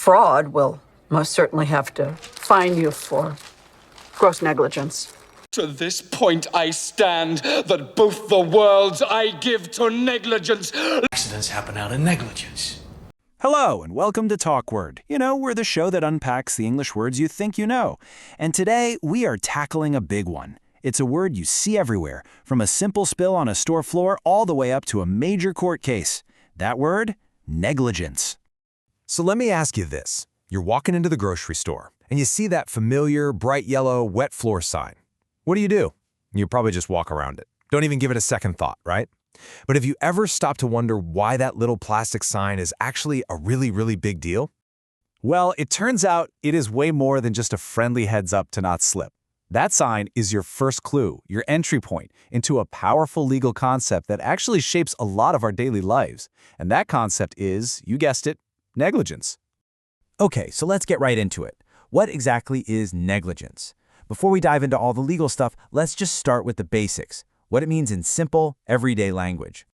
fraud, we'll most certainly have to fine you for gross negligence. To this point I stand, that both the worlds I give to negligence. Accidents happen out of negligence. Hello, and welcome to TalkWord. We're the show that unpacks the English words you think you know. And today, we are tackling a big one. It's a word you see everywhere, from a simple spill on a store floor all the way up to a major court case. That word? Negligence. So let me ask you this. You're walking into the grocery store, and you see that familiar, bright yellow, wet floor sign. What do? You probably just walk around it. Don't even give it a second thought, right? But have you ever stopped to wonder why that little plastic sign is actually a really, really big deal? Well, it turns out it is way more than just a friendly heads up to not slip. That sign is your first clue, your entry point into a powerful legal concept that actually shapes a lot of our daily lives. And that concept is, you guessed it, negligence. Okay, so let's get right into it. What exactly is negligence? Before we dive into all the legal stuff, let's just start with the basics, what it means in simple, everyday language.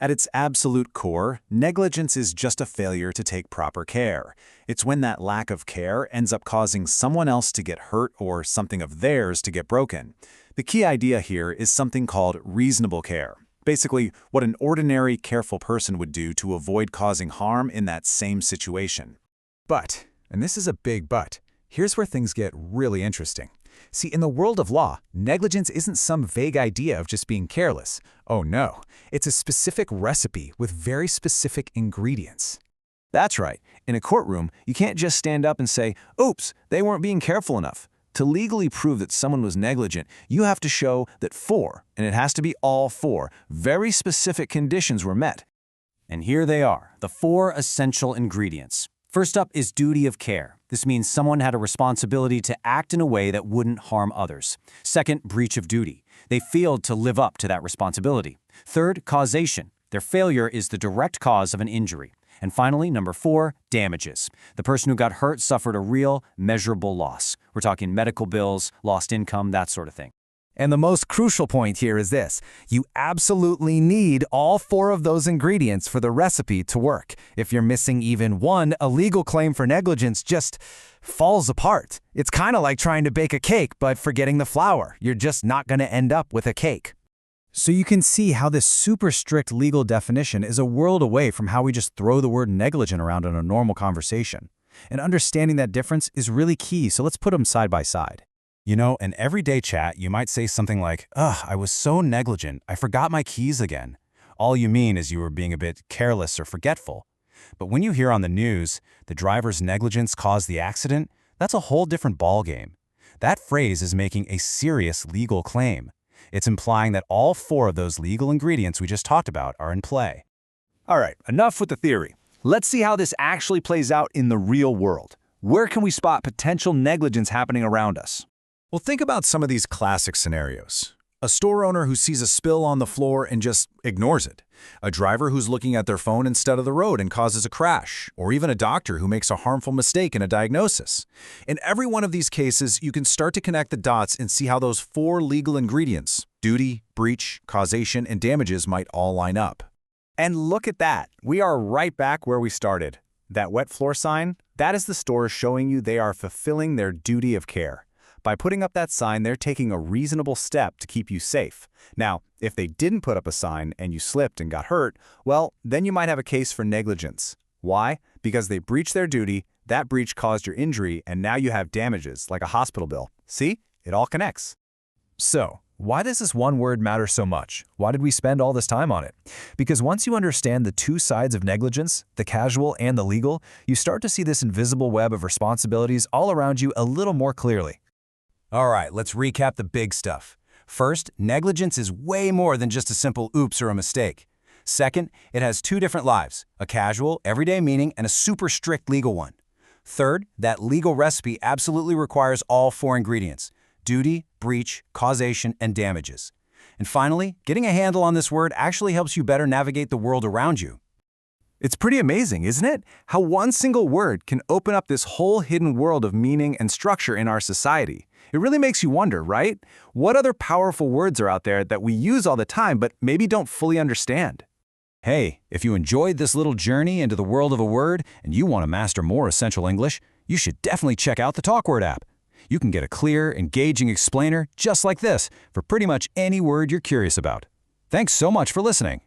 At its absolute core, negligence is just a failure to take proper care. It's when that lack of care ends up causing someone else to get hurt or something of theirs to get broken. The key idea here is something called reasonable care. Basically, what an ordinary, careful person would do to avoid causing harm in that same situation. But, and this is a big but, here's where things get really interesting. See, in the world of law, negligence isn't some vague idea of just being careless. Oh no, it's a specific recipe with very specific ingredients. That's right. In a courtroom, you can't just stand up and say, oops, they weren't being careful enough. To legally prove that someone was negligent, you have to show that four, and it has to be all four, very specific conditions were met. And here they are, the four essential ingredients. First up is duty of care. This means someone had a responsibility to act in a way that wouldn't harm others. Second, breach of duty. They failed to live up to that responsibility. Third, causation. Their failure is the direct cause of an injury. And finally, number 4, damages. The person who got hurt suffered a real, measurable loss. We're talking medical bills, lost income, that sort of thing. And the most crucial point here is this. You absolutely need all 4 of those ingredients for the recipe to work. If you're missing even one, a legal claim for negligence just falls apart. It's kind of like trying to bake a cake but forgetting the flour. You're just not going to end up with a cake. So you can see how this super strict legal definition is a world away from how we just throw the word negligent around in a normal conversation. And understanding that difference is really key, so let's put them side by side. In everyday chat, you might say something like, ugh, I was so negligent, I forgot my keys again. All you mean is you were being a bit careless or forgetful. But when you hear on the news, the driver's negligence caused the accident, that's a whole different ballgame. That phrase is making a serious legal claim. It's implying that all 4 of those legal ingredients we just talked about are in play. All right, enough with the theory. Let's see how this actually plays out in the real world. Where can we spot potential negligence happening around us? Well, think about some of these classic scenarios. A store owner who sees a spill on the floor and just ignores it. A driver who's looking at their phone instead of the road and causes a crash. Or even a doctor who makes a harmful mistake in a diagnosis. In every one of these cases, you can start to connect the dots and see how those 4 legal ingredients, duty, breach, causation, and damages might all line up. And look at that. We are right back where we started. That wet floor sign, that is the store showing you they are fulfilling their duty of care. By putting up that sign, they're taking a reasonable step to keep you safe. Now, if they didn't put up a sign and you slipped and got hurt, well, then you might have a case for negligence. Why? Because they breached their duty, that breach caused your injury, and now you have damages, like a hospital bill. See? It all connects. So, why does this one word matter so much? Why did we spend all this time on it? Because once you understand the 2 sides of negligence, the casual and the legal, you start to see this invisible web of responsibilities all around you a little more clearly. All right, let's recap the big stuff. First, negligence is way more than just a simple oops or a mistake. Second, it has 2 different lives, a casual, everyday meaning and a super strict legal one. Third, that legal recipe absolutely requires all 4 ingredients: duty, breach, causation, and damages. And finally, getting a handle on this word actually helps you better navigate the world around you. It's pretty amazing, isn't it? How one single word can open up this whole hidden world of meaning and structure in our society. It really makes you wonder, right? What other powerful words are out there that we use all the time but maybe don't fully understand? Hey, if you enjoyed this little journey into the world of a word and you want to master more essential English, you should definitely check out the TalkWord app. You can get a clear, engaging explainer just like this for pretty much any word you're curious about. Thanks so much for listening.